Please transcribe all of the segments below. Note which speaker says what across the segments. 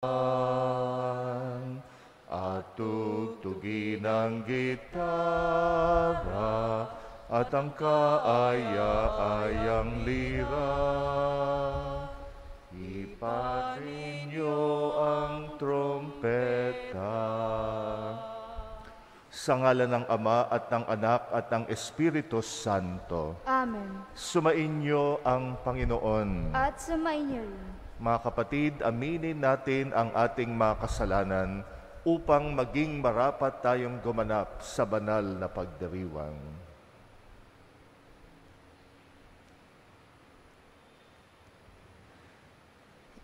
Speaker 1: at tugtugin ng gitara at ang kaaya-ayang lira. Iparin niyo ang trompeta. Sa ngalan ng Ama at ng Anak at ng Espiritu Santo.
Speaker 2: Amen.
Speaker 1: Sumainyo ang Panginoon.
Speaker 2: At sumainyo rin.
Speaker 1: Mga kapatid, aminin natin ang ating mga kasalanan upang maging marapat tayong gumanap sa banal na pagdiriwang.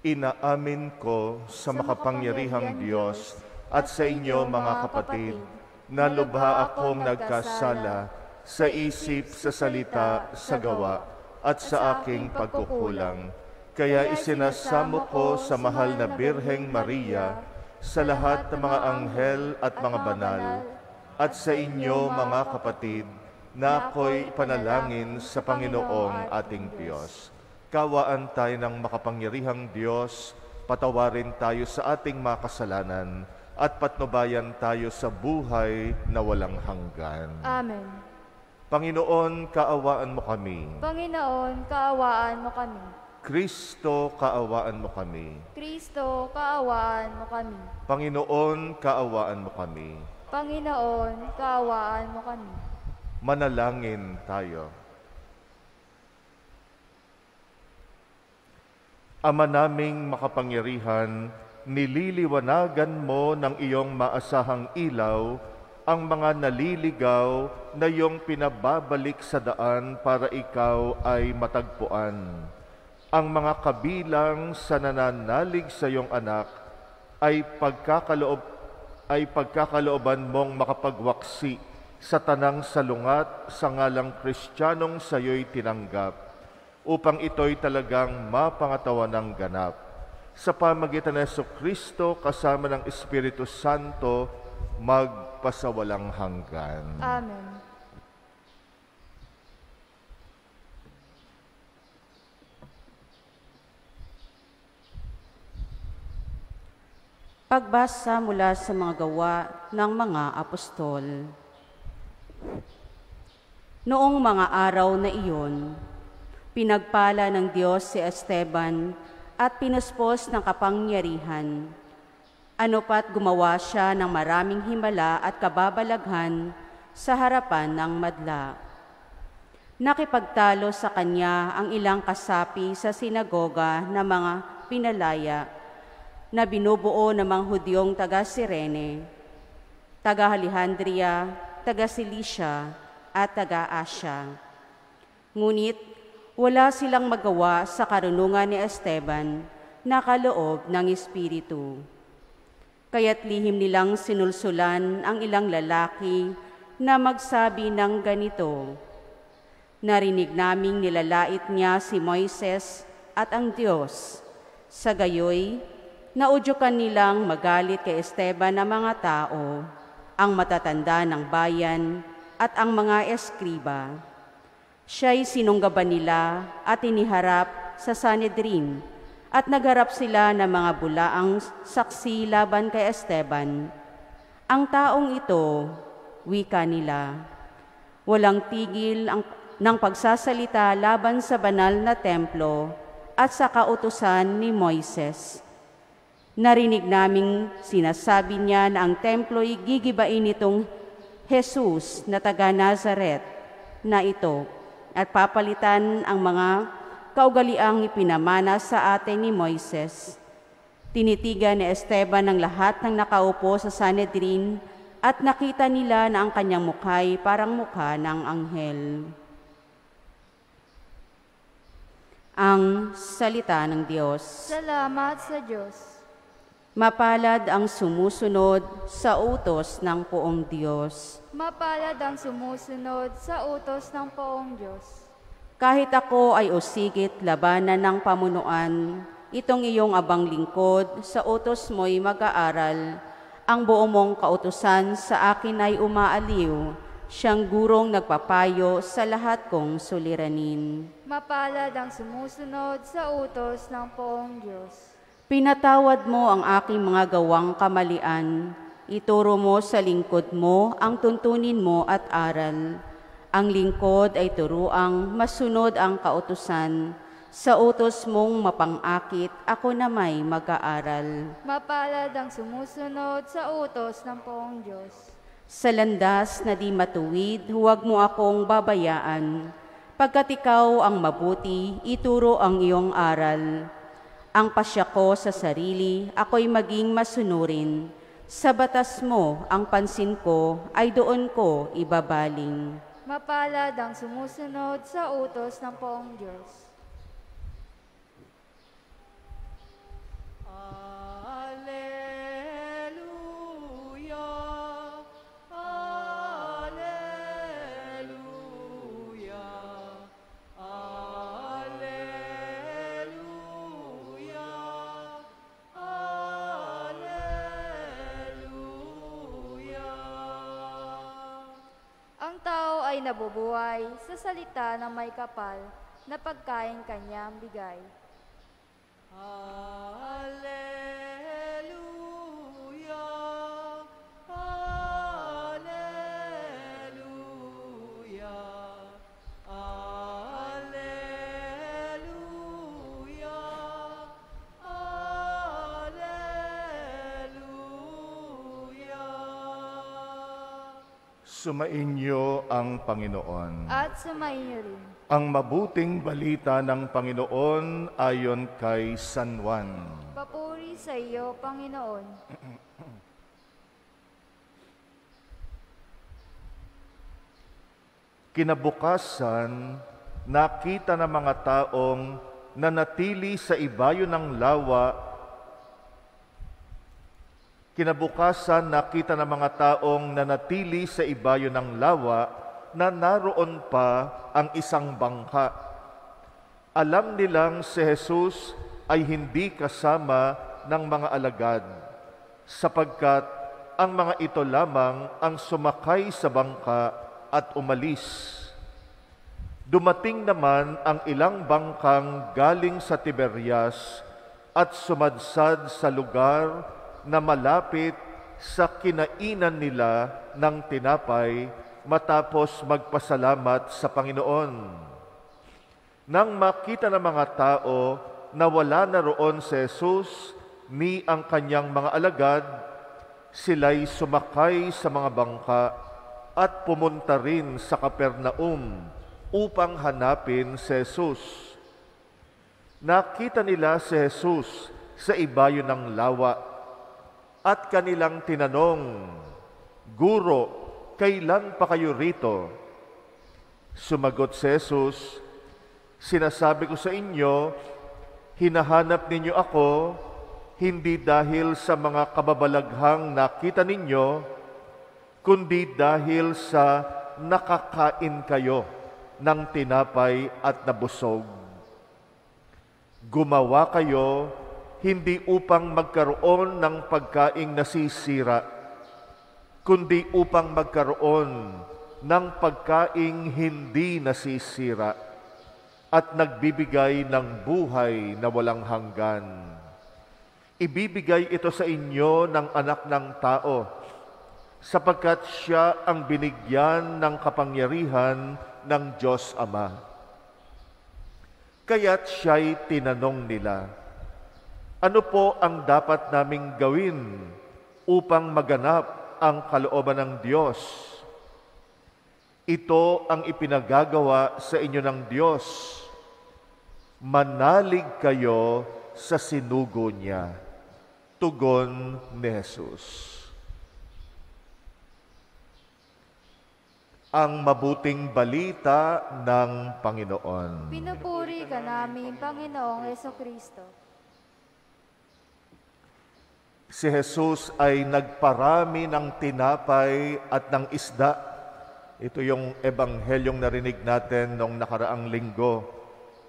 Speaker 1: Inaamin ko sa makapangyarihang Diyos at sa inyo mga kapatid na lubha akong nagkasala sa isip, sa salita, sa gawa at sa aking pagkukulang. Kaya isinasamo ko sa mahal na Birheng Maria, sa lahat ng mga anghel at mga banal, at sa inyo mga kapatid, na ako'y panalangin sa Panginoong ating Diyos. Kawaan tayo ng makapangyarihang Diyos, patawarin tayo sa ating mga kasalanan, at patnubayan tayo sa buhay na walang hanggan.
Speaker 2: Amen.
Speaker 1: Panginoon, kaawaan mo kami.
Speaker 2: Panginoon, kaawaan mo kami.
Speaker 1: Kristo, kaawaan mo kami.
Speaker 2: Kristo, kaawaan mo kami.
Speaker 1: Panginoon, kaawaan mo kami.
Speaker 2: Panginoon, kaawaan mo kami.
Speaker 1: Manalangin tayo. Ama naming makapangyarihan, nililiwanagan mo ng iyong maasahang ilaw ang mga naliligaw na iyong pinababalik sa daan para ikaw ay matagpuan. Ang mga kabilang sa nananalig sa iyong anak ay pagkakalooban mong makapagwaksi sa tanang salungat sa ngalang Kristiyanong sa iyo'y tinanggap, upang ito'y talagang mapangatawan ng ganap. Sa pamagitan ng Jesucristo kasama ng Espiritu Santo, magpasawalang hanggan.
Speaker 2: Amen.
Speaker 3: Pagbasa mula sa mga gawa ng mga apostol. Noong mga araw na iyon, pinagpala ng Diyos si Esteban at pinuspos ng kapangyarihan. Ano pat gumawa siya ng maraming himala at kababalaghan sa harapan ng madla. Nakipagtalo sa kanya ang ilang kasapi sa sinagoga na mga pinalaya na binubuo ng mga Hudyong taga-Sirene, taga-Alejandria, taga-Cilicia at taga-Asya. Ngunit wala silang magawa sa karunungan ni Esteban na kaloob ng Espiritu. Kaya't lihim nilang sinulsulan ang ilang lalaki na magsabi ng ganito, "Narinig naming nilalait niya si Moises at ang Diyos." Sa gayoy, naudyukan nilang magalit kay Esteban ang mga tao, ang matatanda ng bayan at ang mga eskriba. Siya'y sinunggaban nila at iniharap sa Sanhedrin at nagharap sila ng mga bulaang saksi laban kay Esteban. Ang taong ito, wika nila, walang tigil ng pagsasalita laban sa banal na templo at sa kautusan ni Moises. Narinig naming sinasabi niya na ang templo'y gigibain nitong Jesus na taga Nazaret na ito at papalitan ang mga kaugaliang ipinamana sa atin ni Moises. Tinitigan ni Esteban ang lahat ng nakaupo sa Sanhedrin at nakita nila na ang kanyang mukha'y parang mukha ng anghel. Ang salita ng Diyos.
Speaker 2: Salamat sa Diyos.
Speaker 3: Mapalad ang sumusunod sa utos ng poong Diyos.
Speaker 2: Mapalad ang sumusunod sa utos ng poong Diyos.
Speaker 3: Kahit ako ay usigit labanan ng pamunuan, itong iyong abang lingkod, sa utos mo'y mag-aaral. Ang buong mong kautusan sa akin ay umaaliw, siyang gurong nagpapayo sa lahat kong suliranin.
Speaker 2: Mapalad ang sumusunod sa utos ng poong Diyos.
Speaker 3: Pinatawad mo ang aking mga gawang kamalian. Ituro mo sa lingkod mo ang tuntunin mo at aral. Ang lingkod ay turuang masunod ang kautusan. Sa utos mong mapang-akit, ako na may mag-aaral.
Speaker 2: Mapalad ang sumusunod sa utos ng poong Diyos.
Speaker 3: Sa landas na di matuwid, huwag mo akong babayaan. Pagkat ikaw ang mabuti, ituro ang iyong aral. Ang pasya ko sa sarili, ako'y maging masunurin. Sa batas mo, ang pansin ko ay doon ko ibabaling.
Speaker 2: Mapalad ang sumusunod sa utos ng poong Diyos. Ang tao ay nabubuhay sa salita ng may kapal na pagkain kanyang bigay.
Speaker 4: Hallelujah, hallelujah, hallelujah, hallelujah.
Speaker 1: Sumainyo ang Panginoon.
Speaker 2: At sumainyo rin.
Speaker 1: Ang mabuting balita ng Panginoon ayon kay San Juan.
Speaker 2: Papuri sa iyo, Panginoon.
Speaker 1: Kinabukasan, nakita ng mga taong nanatili sa ibayo ng lawa. Kinabukasan, nakita ng mga taong nanatili sa ibayo ng lawa na naroon pa ang isang bangka. Alam nilang si Jesus ay hindi kasama ng mga alagad, sapagkat ang mga ito lamang ang sumakay sa bangka at umalis. Dumating naman ang ilang bangkang galing sa Tiberias at sumadsad sa lugar na malapit sa kinainan nila ng tinapay matapos magpasalamat sa Panginoon. Nang makita ng mga tao na wala na roon si Jesus ni ang kanyang mga alagad, sila'y sumakay sa mga bangka at pumunta rin sa Capernaum upang hanapin si Jesus. Nakita nila si Jesus sa ibayo ng lawa at kanilang tinanong, "Guro, kailan pa kayo rito?" Sumagot si Jesus, "Sinasabi ko sa inyo, hinahanap ninyo ako, hindi dahil sa mga kababalaghang nakita ninyo, kundi dahil sa nakakain kayo ng tinapay at nabusog. Gumawa kayo hindi upang magkaroon ng pagkaing nasisira, kundi upang magkaroon ng pagkaing hindi nasisira at nagbibigay ng buhay na walang hanggan. Ibibigay ito sa inyo ng Anak ng Tao, sapagkat siya ang binigyan ng kapangyarihan ng Diyos Ama." Kaya't siya'y tinanong nila, "Ano po ang dapat naming gawin upang maganap ang kalooban ng Diyos?" "Ito ang ipinagagawa sa inyo ng Diyos. Manalig kayo sa sinugo niya." Tugon ni Jesus. Ang mabuting balita ng Panginoon.
Speaker 2: Pinupuri ka namin, Panginoong Jesucristo.
Speaker 1: Si Jesus ay nagparami ng tinapay at ng isda. Ito yung ebanghelyong narinig natin noong nakaraang linggo.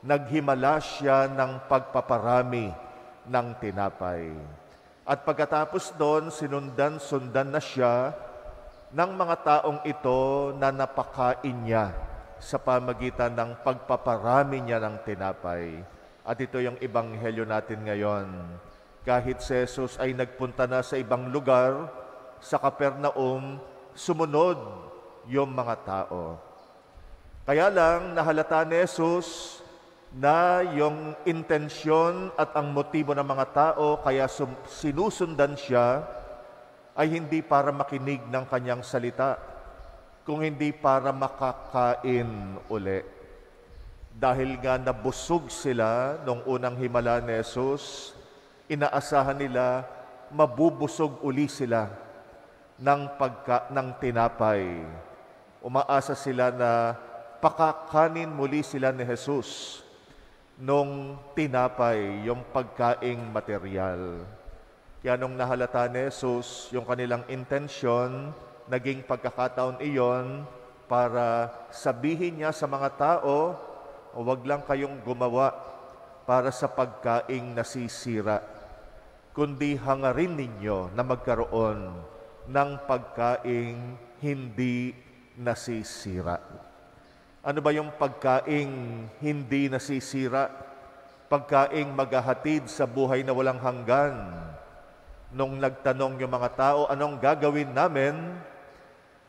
Speaker 1: Naghimala siya ng pagpaparami ng tinapay. At pagkatapos doon, sundan na siya ng mga taong ito na napakain niya sa pamagitan ng pagpaparami niya ng tinapay. At ito yung ebanghelyo natin ngayon. Kahit si Jesus ay nagpunta na sa ibang lugar, sa Capernaum, sumunod yung mga tao. Kaya lang nahalata ni Jesus na yung intensyon at ang motibo ng mga tao kaya sinusundan siya ay hindi para makinig ng kanyang salita, kung hindi para makakain uli. Dahil nga nabusog sila nung unang himala ni Jesus, inaasahan nila mabubusog uli sila ng tinapay. Umaasa sila na pakakanin muli sila ni Jesus nung tinapay, yung pagkaing material. Kaya nung nahalata ni Jesus, yung kanilang intensyon, naging pagkakataon iyon para sabihin niya sa mga tao, huwag lang kayong gumawa para sa pagkaing nasisira, kundi hangarin ninyo na magkaroon ng pagkaing hindi nasisira. Ano ba yung pagkaing hindi nasisira? Pagkaing maghahatid sa buhay na walang hanggan. Nung nagtanong yung mga tao, anong gagawin namin?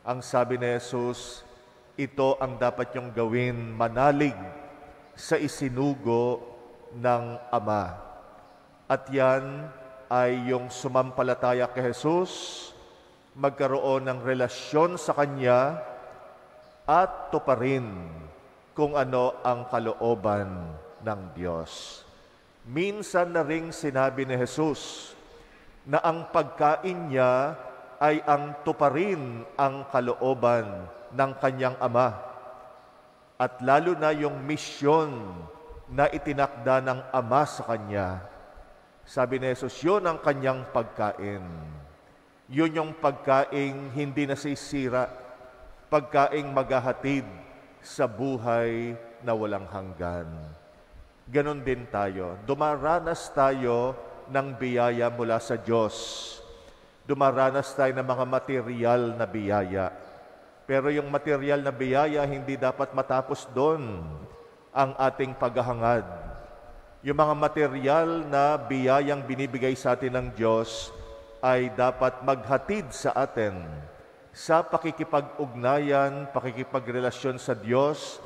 Speaker 1: Ang sabi ni Jesus, ito ang dapat yung gawin, manalig sa isinugo ng Ama. At yan ay yung sumampalataya kay Jesus, magkaroon ng relasyon sa Kanya, at tuparin kung ano ang kalooban ng Diyos. Minsan na ring sinabi ni Jesus na ang pagkain niya ay ang tuparin ang kalooban ng Kanyang Ama. At lalo na yung misyon na itinakda ng Ama sa Kanya. Sabi ni Jesus, yun ang Kanyang pagkain. Yun yung pagkaing hindi nasisira, pagkaing maghahatid sa buhay na walang hanggan. Ganon din tayo. Dumaranas tayo ng biyaya mula sa Diyos. Dumaranas tayo ng mga material na biyaya. Pero yung material na biyaya, hindi dapat matapos doon ang ating paghahangad. Yung mga material na biyayang binibigay sa atin ng Diyos ay dapat maghatid sa atin sa pakikipag-ugnayan, pakikipagrelasyon sa Diyos,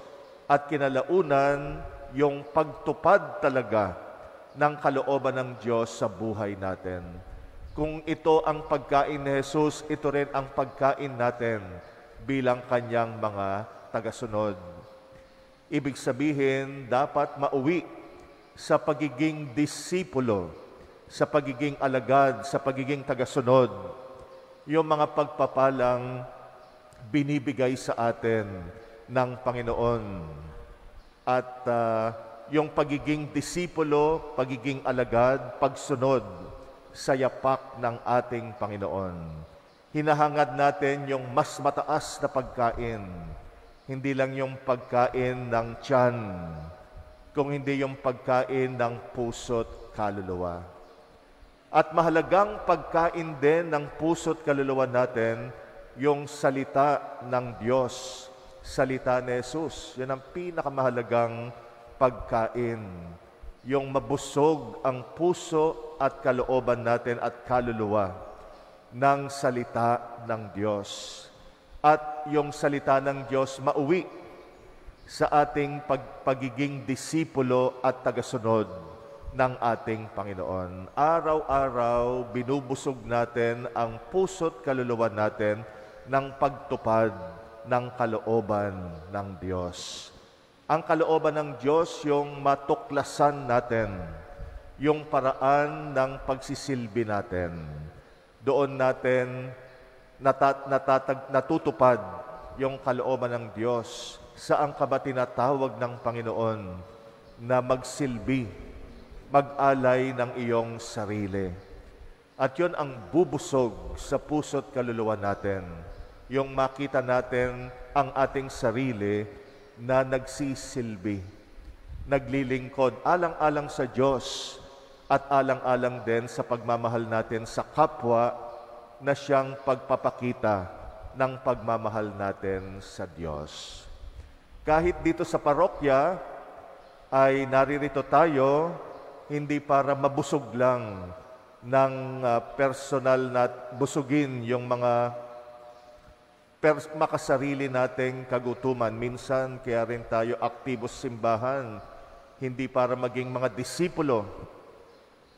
Speaker 1: at kinalaunan yung pagtupad talaga ng kalooban ng Diyos sa buhay natin. Kung ito ang pagkain ni Jesus, ito rin ang pagkain natin bilang Kanyang mga tagasunod. Ibig sabihin, dapat mauwi sa pagiging disipulo, sa pagiging alagad, sa pagiging tagasunod, yung mga pagpapalang binibigay sa atin ng Panginoon. At yung pagiging disipulo, pagiging alagad, pagsunod sa yapak ng ating Panginoon. Hinahangad natin yung mas mataas na pagkain, hindi lang yung pagkain ng tiyan, kung hindi yung pagkain ng puso't kaluluwa. At mahalagang pagkain din ng puso't kaluluwa natin, yung salita ng Diyos, salita ni Jesus. Yan ang pinakamahalagang pagkain. Yung mabusog ang puso at kalooban natin at kaluluwa ng salita ng Diyos. At yung salita ng Diyos mauwi sa ating pagiging disipulo at tagasunod ng ating Panginoon. Araw-araw, binubusog natin ang puso't kaluluwa natin ng pagtupad ng kalooban ng Diyos. Ang kalooban ng Diyos, yung matuklasan natin, yung paraan ng pagsisilbi natin. Doon natin natutupad yung kalooban ng Diyos. Saan ka ba tinatawag ng Panginoon na magsilbi, mag-alay ng iyong sarili? At yun ang bubusog sa puso't kaluluwa natin. Yung makita natin ang ating sarili na nagsisilbi, naglilingkod, alang-alang sa Diyos at alang-alang din sa pagmamahal natin sa kapwa na siyang pagpapakita ng pagmamahal natin sa Diyos. Kahit dito sa parokya ay naririto tayo hindi para mabusog lang ng personal na busugin yung mga makasarili nating kagutuman. Minsan, kaya rin tayo aktibo sa simbahan, hindi para maging mga disipulo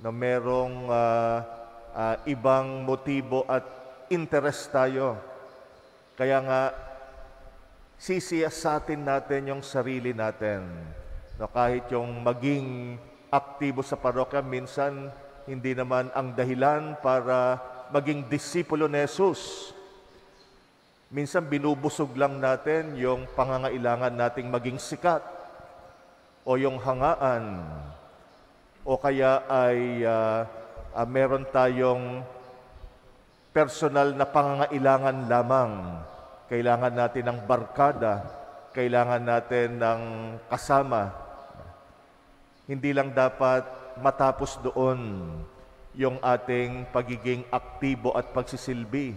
Speaker 1: na merong ibang motibo at interest tayo. Kaya nga, sisiyasatin natin yung sarili natin. No, kahit yung maging aktibo sa parokya, minsan hindi naman ang dahilan para maging disipulo ni Jesus. Minsan binubusog lang natin yung pangangailangan nating maging sikat o yung hangaan o kaya ay meron tayong personal na pangangailangan lamang. Kailangan natin ng barkada, kailangan natin ng kasama. Hindi lang dapat matapos doon yung ating pagiging aktibo at pagsisilbi.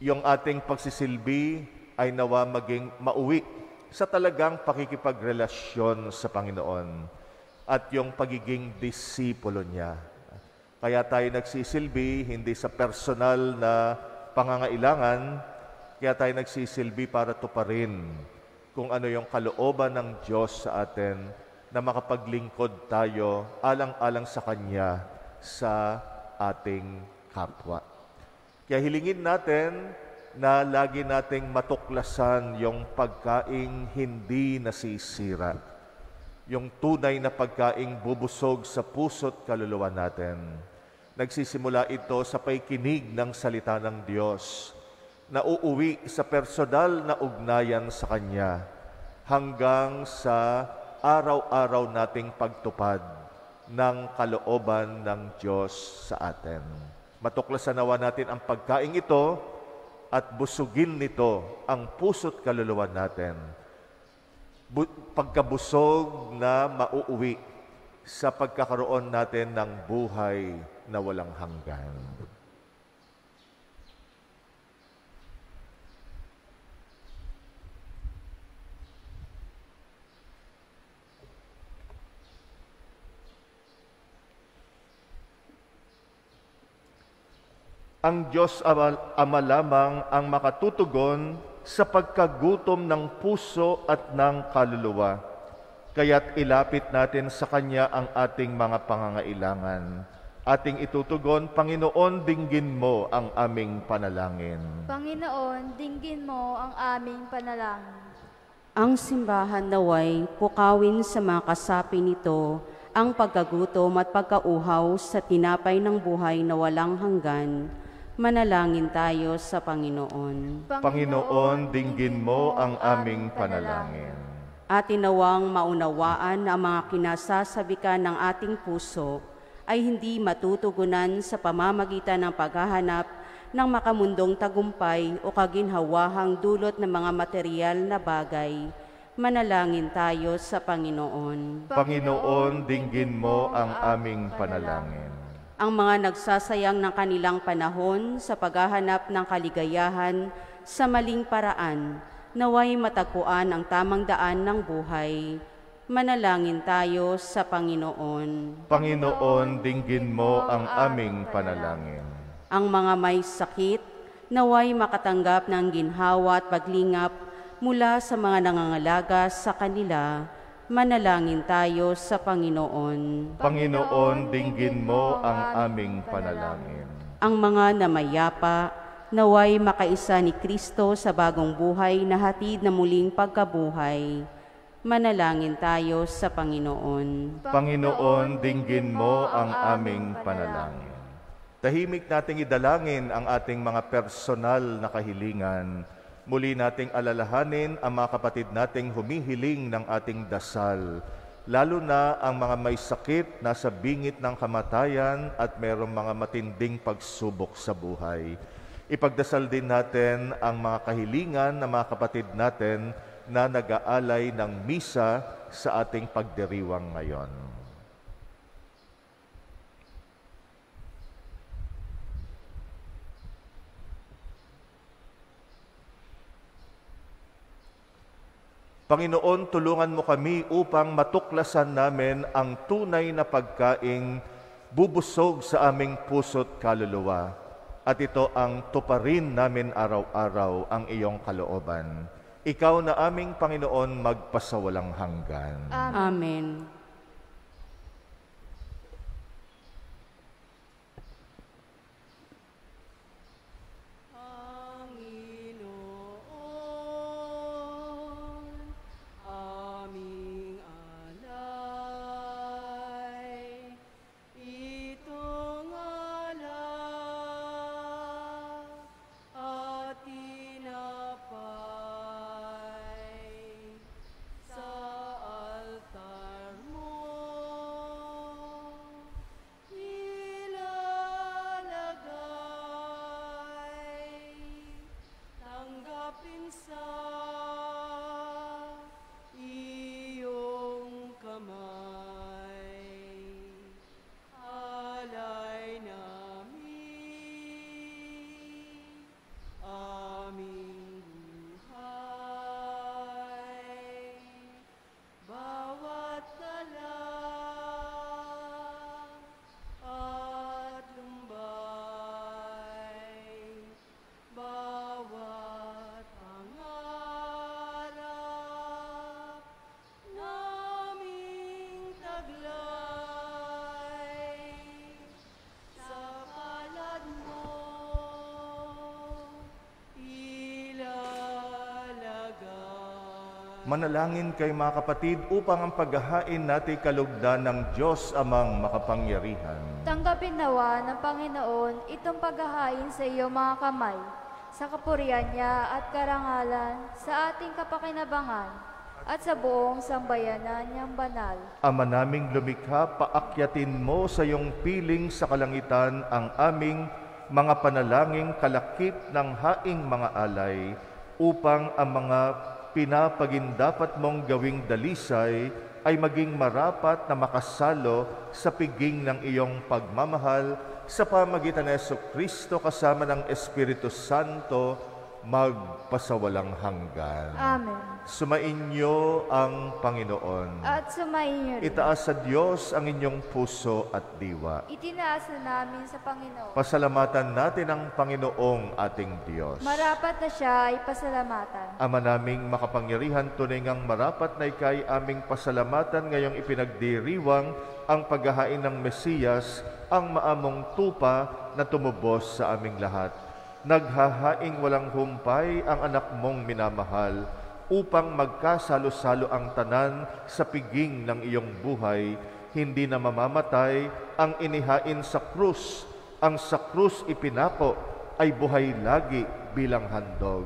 Speaker 1: Yung ating pagsisilbi ay nawa maging mauwi sa talagang pakikipagrelasyon sa Panginoon at yung pagiging disipulo niya. Kaya tayo nagsisilbi hindi sa personal na pangangailangan, kaya tayo nagsisilbi para tuparin kung ano yung kalooban ng Diyos sa atin na makapaglingkod tayo alang-alang sa Kanya sa ating kapwa. Kaya hilingin natin na lagi nating matuklasan yung pagkaing hindi nasisira, yung tunay na pagkaing bubusog sa puso't kaluluwa natin. Nagsisimula ito sa pakikinig ng salita ng Diyos na uuwi sa personal na ugnayan sa Kanya hanggang sa araw-araw nating pagtupad ng kalooban ng Diyos sa atin. Matuklasan nawa natin ang pagkaing ito at busugin nito ang puso't kaluluwa natin. Pagkabusog na mauuwi sa pagkakaroon natin ng buhay na walang hanggan. Ang Diyos Ama lamang ang makatutugon sa pagkagutom ng puso at ng kaluluwa. Kaya't ilapit natin sa Kanya ang ating mga pangangailangan. Ating itutugon, Panginoon, dinggin mo ang aming panalangin.
Speaker 2: Panginoon, dinggin mo ang aming panalangin.
Speaker 3: Ang simbahan naway pukawin sa mga kasapi nito ang pagkagutom at pagkauhaw sa tinapay ng buhay na walang hanggan. Manalangin tayo sa Panginoon.
Speaker 1: Panginoon, dinggin mo ang aming panalangin.
Speaker 3: At inawang maunawaan ang mga kinasasabikan ng ating puso ay hindi matutugunan sa pamamagitan ng paghahanap ng makamundong tagumpay o kaginhawahang dulot ng mga material na bagay. Manalangin tayo sa Panginoon.
Speaker 1: Panginoon, dinggin mo ang aming panalangin.
Speaker 3: Ang mga nagsasayang ng kanilang panahon sa paghahanap ng kaligayahan sa maling paraan, naway matagpuan ang tamang daan ng buhay. Manalangin tayo sa Panginoon.
Speaker 1: Panginoon, dinggin mo ang aming panalangin.
Speaker 3: Ang mga may sakit, naway makatanggap ng ginhawa at paglingap mula sa mga nangangalaga sa kanila. Manalangin tayo sa Panginoon.
Speaker 1: Panginoon, dinggin mo ang aming panalangin.
Speaker 3: Ang mga namayapa, naway makaisa ni Kristo sa bagong buhay na hatid na muling pagkabuhay. Manalangin tayo sa Panginoon.
Speaker 1: Panginoon, dinggin mo ang aming panalangin. Tahimik nating idalangin ang ating mga personal na kahilingan. Muli nating alalahanin ang mga kapatid nating humihiling ng ating dasal, lalo na ang mga may sakit, nasa bingit ng kamatayan at mayroong mga matinding pagsubok sa buhay. Ipagdasal din natin ang mga kahilingan ng mga kapatid natin na nag-aalay ng misa sa ating pagdiriwang ngayon. Panginoon, tulungan mo kami upang matuklasan namin ang tunay na pagkaing bubusog sa aming puso't kaluluwa, at ito ang tuparin namin araw-araw ang iyong kalooban. Ikaw na aming Panginoon magpasawalang hanggan.
Speaker 3: Amen.
Speaker 4: Panginoon, aming alay, itong alak at tinapay sa altar mo ilalagay. Tanggapin sa iyong kamay, alay namin, aming buhay. Bawat dala at lumbay, bawat pangarap naming taglay, sa palad mo ilalagay.
Speaker 1: Manalangin kay mga kapatid upang ang paghahain natin kalugdan ng Diyos amang makapangyarihan.
Speaker 2: Tanggapin nawa ng Panginoon itong paghahain sa iyong mga kamay, sa kapurihan niya at karangalan, sa ating kapakinabangan, at sa buong sambayanan niyang banal.
Speaker 1: Ama naming lumikha, paakyatin mo sa iyong piling sa kalangitan ang aming mga panalangin kalakip ng haing mga alay, upang ang mga pinapagindapat mong gawing dalisay ay maging marapat na makasalo sa piging ng iyong pagmamahal sa pamagitan ni Jesucristo kasama ng Espiritu Santo, magpasawalang hanggan.
Speaker 2: Amen.
Speaker 1: Sumainyo ang Panginoon.
Speaker 2: At sumainyo rin.
Speaker 1: Itaas sa Diyos ang inyong puso at diwa.
Speaker 2: Itinaas na namin sa Panginoon.
Speaker 1: Pasalamatan natin ang Panginoong ating Diyos.
Speaker 2: Marapat na siya ay pasalamatan.
Speaker 1: Ama naming makapangyarihan, tunay ngang marapat na ikay aming pasalamatan ngayong ipinagdiriwang ang paghahain ng Mesiyas, ang maamong tupa na tumubos sa aming lahat. Naghahaing walang humpay ang anak mong minamahal, upang magkasalo-salo ang tanan sa piging ng iyong buhay, hindi na mamamatay ang inihain sa krus. Ang sa krus ipinako ay buhay lagi bilang handog.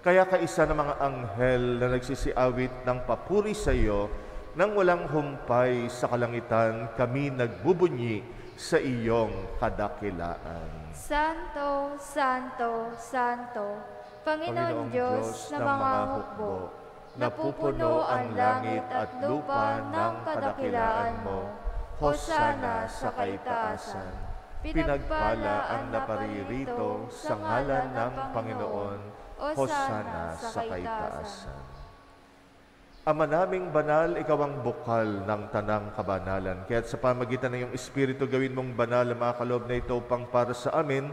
Speaker 1: Kaya kaisa ng mga anghel na nagsisiawit ng papuri sa iyo, nang walang humpay sa kalangitan, kami nagbubunyi sa iyong kadakilaan.
Speaker 2: Santo, Santo, Santo, Panginoong Diyos na mga hukbo, napupuno ang langit at lupa ng kadakilaan mo. Hosana sa kaitaasan. Pinagpala ang naparirito sa ngalan ng Panginoon. Hosana sa kaitaasan.
Speaker 1: Ama naming banal, ikaw ang bukal ng tanang kabanalan. Kaya't sa pamagitan ng iyong Espiritu, gawin mong banal ang mga kaloob na ito upang para sa amin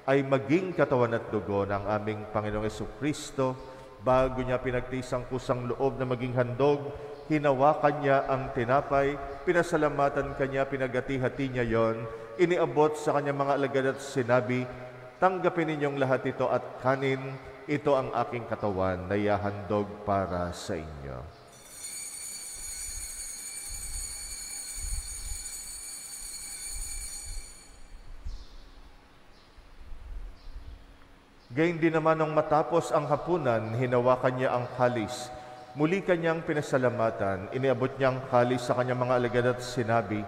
Speaker 1: ay maging katawan at dugo ng aming Panginoong Jesucristo. Bago niya pinagtisang kusang loob na maging handog, hinawakan niya ang tinapay, pinasalamatan kanya, pinagati-hati niya yon, iniabot sa kanya mga alagad at sinabi, tanggapin ninyong lahat ito at kanin, ito ang aking katawan na ihahandog para sa inyo. Gayun din naman nung matapos ang hapunan, hinawakan niya ang kalis. Muli kanyang pinasalamatan, iniabot niya ang kalis sa kanyang mga alagad at sinabi,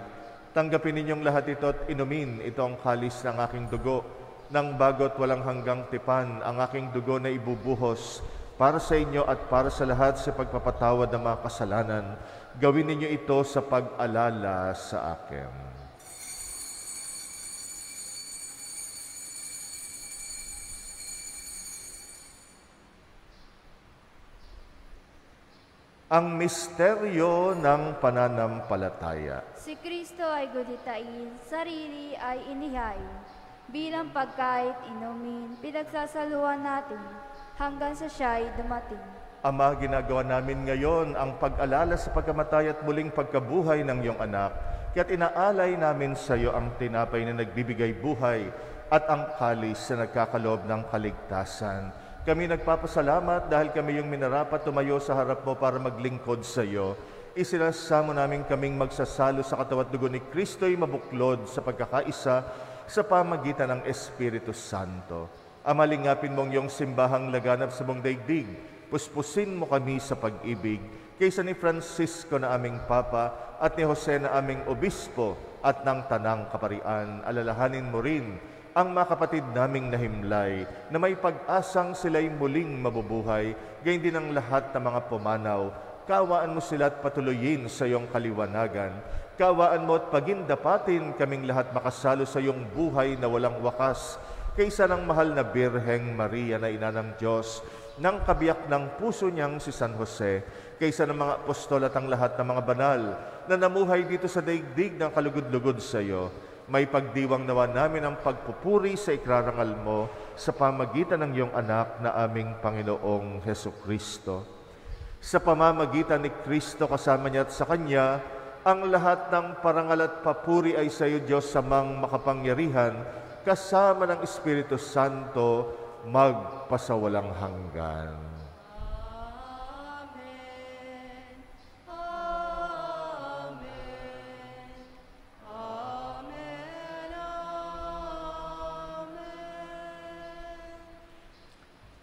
Speaker 1: tanggapin ninyong lahat ito at inumin, ito ang kalis ng aking dugo, ng bago't walang hanggang tipan, ang aking dugo na ibubuhos para sa inyo at para sa lahat sa pagpapatawad ng mga kasalanan. Gawin ninyo ito sa pag-alala sa akin. Ang misteryo ng pananampalataya.
Speaker 2: Si Kristo ay guditain, sarili ay inihain. Bilang pagkait inumin, pinagsasaluhan natin hanggang sa siya'y dumating.
Speaker 1: Ama, ginagawa namin ngayon ang pag-alala sa pagkamatay at muling pagkabuhay ng iyong anak. Kaya't inaalay namin sa iyo ang tinapay na nagbibigay buhay at ang kalis na nagkakaloob ng kaligtasan. Kami nagpapasalamat dahil kami yung minarapat tumayo sa harap mo para maglingkod sa iyo. Isinasamo namin kaming magsasalo sa katawan at dugo ni Kristo'y mabuklod sa pagkakaisa sa pamagitan ng Espiritu Santo. Ama, lingapin mong iyong simbahang laganap sa mong daigdig. Puspusin mo kami sa pag-ibig kaysa ni Francisco na aming Papa at ni Jose na aming Obispo at ng Tanang Kaparian. Alalahanin mo rin ang mga kapatid naming nahimlay na may pag-asang sila'y muling mabubuhay, gayon din ang lahat ng mga pumanaw. Kaawaan mo sila at patuloyin sa iyong kaliwanagan. Kaawaan mo at pagindapatin kaming lahat makasalo sa iyong buhay na walang wakas, kaysa ng mahal na Birheng Maria na ina ng Diyos, ng kabiyak ng puso niyang si San Jose, kaysa ng mga apostol at ang lahat ng mga banal na namuhay dito sa daigdig ng kalugod-lugod sa iyo. May pagdiwang nawa namin ang pagpupuri sa ikrarangal mo sa pamagitan ng iyong anak na aming Panginoong Hesukristo. Sa pamamagitan ni Kristo kasama niya at sa Kanya, ang lahat ng parangal at papuri ay sa iyo, Diyos samang makapangyarihan, kasama ng Espiritu Santo, magpasawalang hanggan.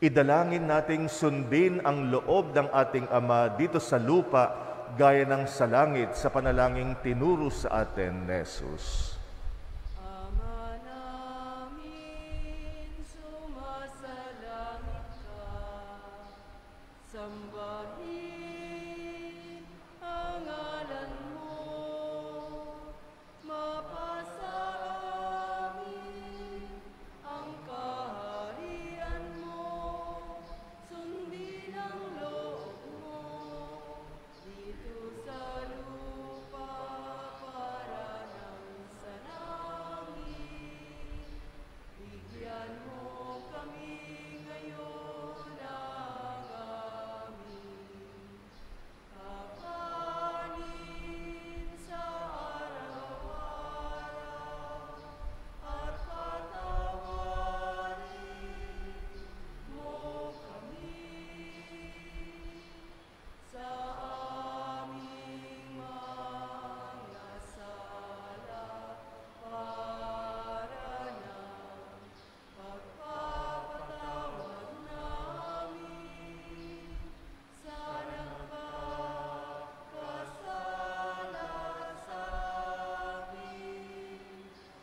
Speaker 1: Idalangin nating sundin ang loob ng ating Ama dito sa lupa gaya ng sa langit sa panalangin tinuro sa atin ni Jesus.
Speaker 4: Ama namin, sumasalangit ka. Sambahin ang ngalan mo. Mapasa amin ang kaharian mo. Sundin ang loob mo dito sa lupa para nang sa langit. Bigyan mo kami ngayon ng aming kakanin sa araw-araw, at patawarin mo kami sa aming mga sala, para na pagpapatawad namin sa nagkakasala sa amin.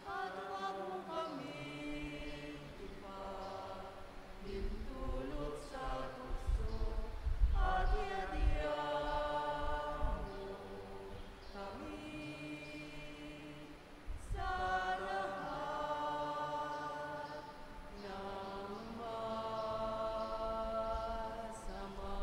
Speaker 4: At huwag mo kaming ipahintulot sa tukso, at iadiyaan mo kami sa lahat ng masama.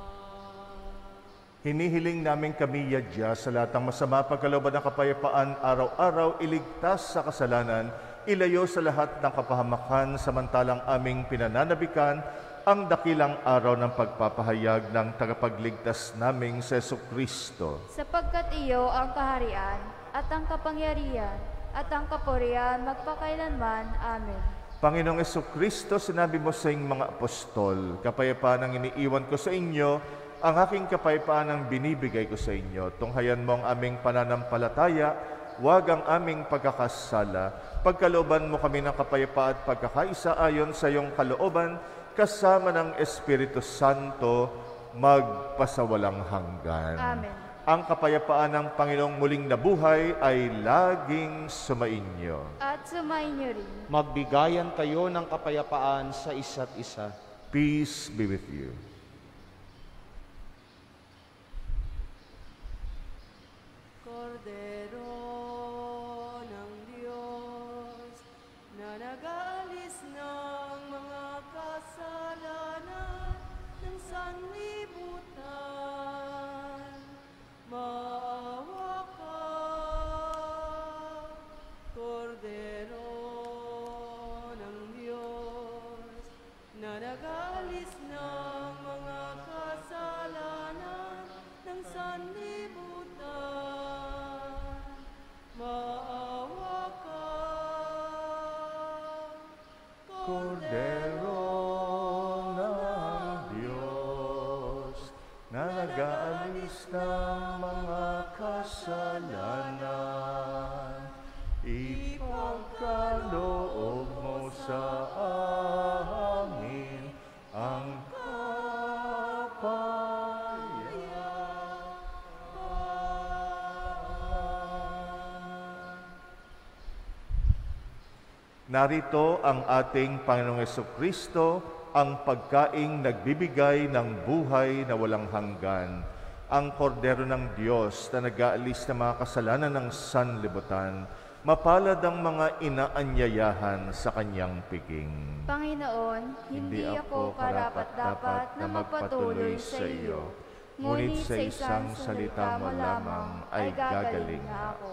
Speaker 1: Hinihiling namin kami, Yadya, sa lahat ng masama, pagkalooban ng kapayapaan, araw-araw, iligtas sa kasalanan, ilayo sa lahat ng kapahamakan, samantalang aming pinananabikan ang dakilang araw ng pagpapahayag ng tagapagligtas naming sa Jesucristo.
Speaker 2: Sapagkat iyo ang kaharian at ang kapangyarihan at ang kapurihan magpakailanman. Amen.
Speaker 1: Panginoong Jesucristo, sinabi mo sa iyong mga apostol, kapayapaan ang iniiwan ko sa inyo, ang aking kapayapaan ang binibigay ko sa inyo. Tunghayan mo ang aming pananampalataya, huwag ang aming pagkakasala. Pagkalooban mo kami ng kapayapaan at pagkakaisa ayon sa iyong kalooban, kasama ng Espiritu Santo, magpasawalang hanggan.
Speaker 2: Amen.
Speaker 1: Ang kapayapaan ng Panginoong muling nabuhay ay laging sumainyo.
Speaker 2: At sumainyo rin.
Speaker 5: Magbigayan kayo ng kapayapaan sa isa't isa.
Speaker 1: Peace be with you.
Speaker 4: Kordero ng Diyos, na nag-aalis ng mga kasalanan ng sanlibutan, Maawa ka, Kordero ng Diyos, na nag-aalis ng mga kasalanan ng sanlibutan. Maawa ka,
Speaker 1: Kordero ng Diyos, na nag-aalis ng mga kasalanan, ipagkaloob mo sa amin ang kapayapaan. Narito ang ating Panginoong Jesucristo, ang pagkaing nagbibigay ng buhay na walang hanggan, ang Kordero ng Diyos na nag-aalis ng mga kasalanan ng sanlibutan. Mapalad ang mga inaanyayahan sa kanyang piging.
Speaker 2: Panginoon, hindi ako karapat-dapat na magpatuloy sa iyo, ngunit sa isang salita mo lamang ay gagaling na ako.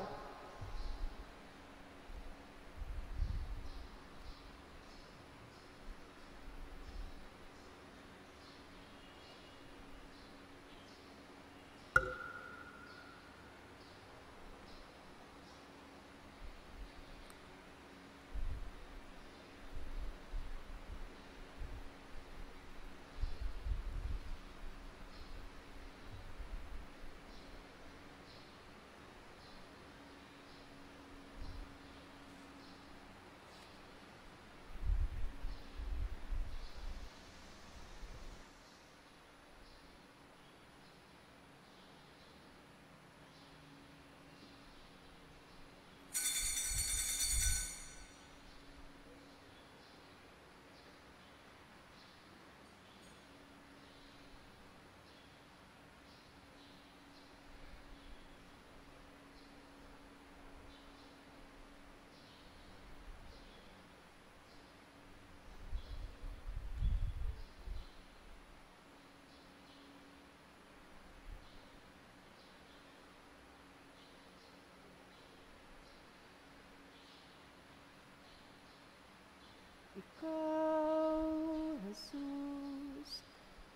Speaker 4: Ikaw, Jesus,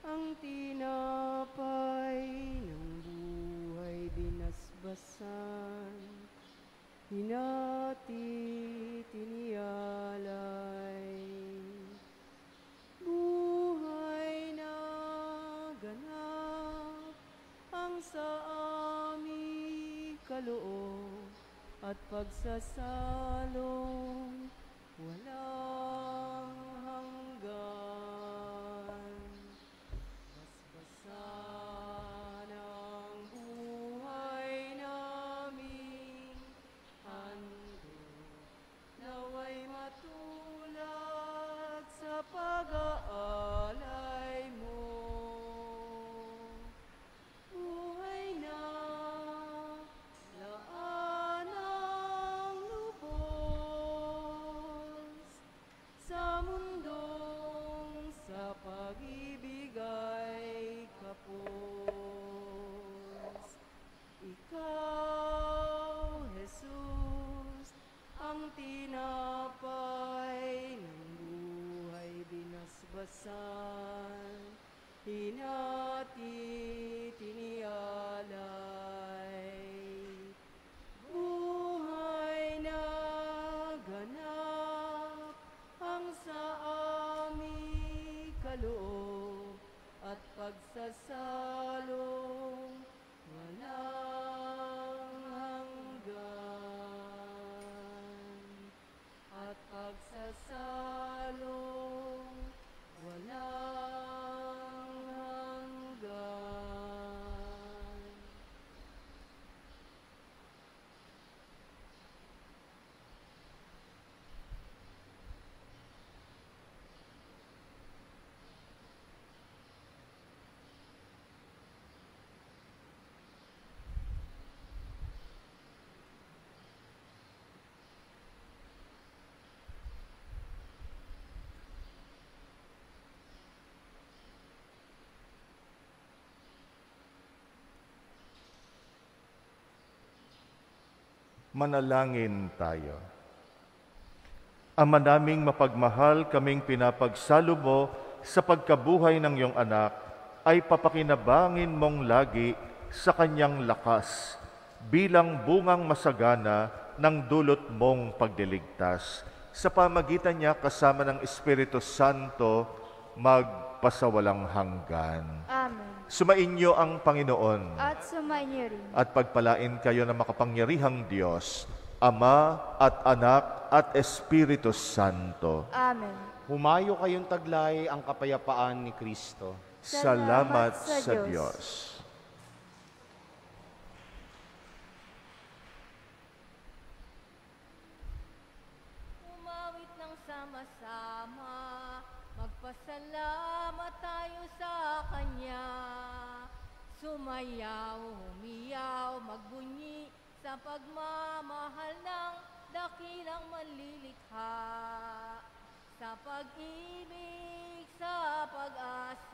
Speaker 4: ang tinapay ng buhay binasbasan, hinati, tiniyalay, buhay na ganap ang sa aming kaloob at pagsasalong walang hanggan. Basbasan ang buhay namin, handog naway matulad sa pag-aalay mo. Buhay na laan ang lubos sa mundong sa pag-ibig ay kapos. Ikaw, Jesus, ang tinapay ng buhay binasbasan, hinati, tiniyalay, buhay na ganap ang sa aming kaloob at pagsasalong walang hanggan. At pagsasalong walang hanggan.
Speaker 1: Manalangin tayo. Ama naming mapagmahal, kaming pinapagsalo mo sa pagkabuhay ng iyong anak, ay papakinabangin mong lagi sa kanyang lakas bilang bungang masagana ng dulot mong pagliligtas. Sa pamagitan niya kasama ng Espiritu Santo, magpasawalang hanggan.
Speaker 2: Amen.
Speaker 1: Sumainyo ang Panginoon.
Speaker 2: At sumainyo rin.
Speaker 1: At pagpalain kayo ng makapangyarihang Diyos, Ama at Anak at Espiritu Santo.
Speaker 2: Amen.
Speaker 5: Humayo kayong taglay ang kapayapaan ni Kristo.
Speaker 1: Salamat sa Diyos.
Speaker 4: Umawit ng sama-sama, magpasalamat tayo sa Kanya. Sumayaw, humiyaw, magbunyi sa pagmamahal ng dakilang manlilikha. Sa pag-ibig, sa pag-asa,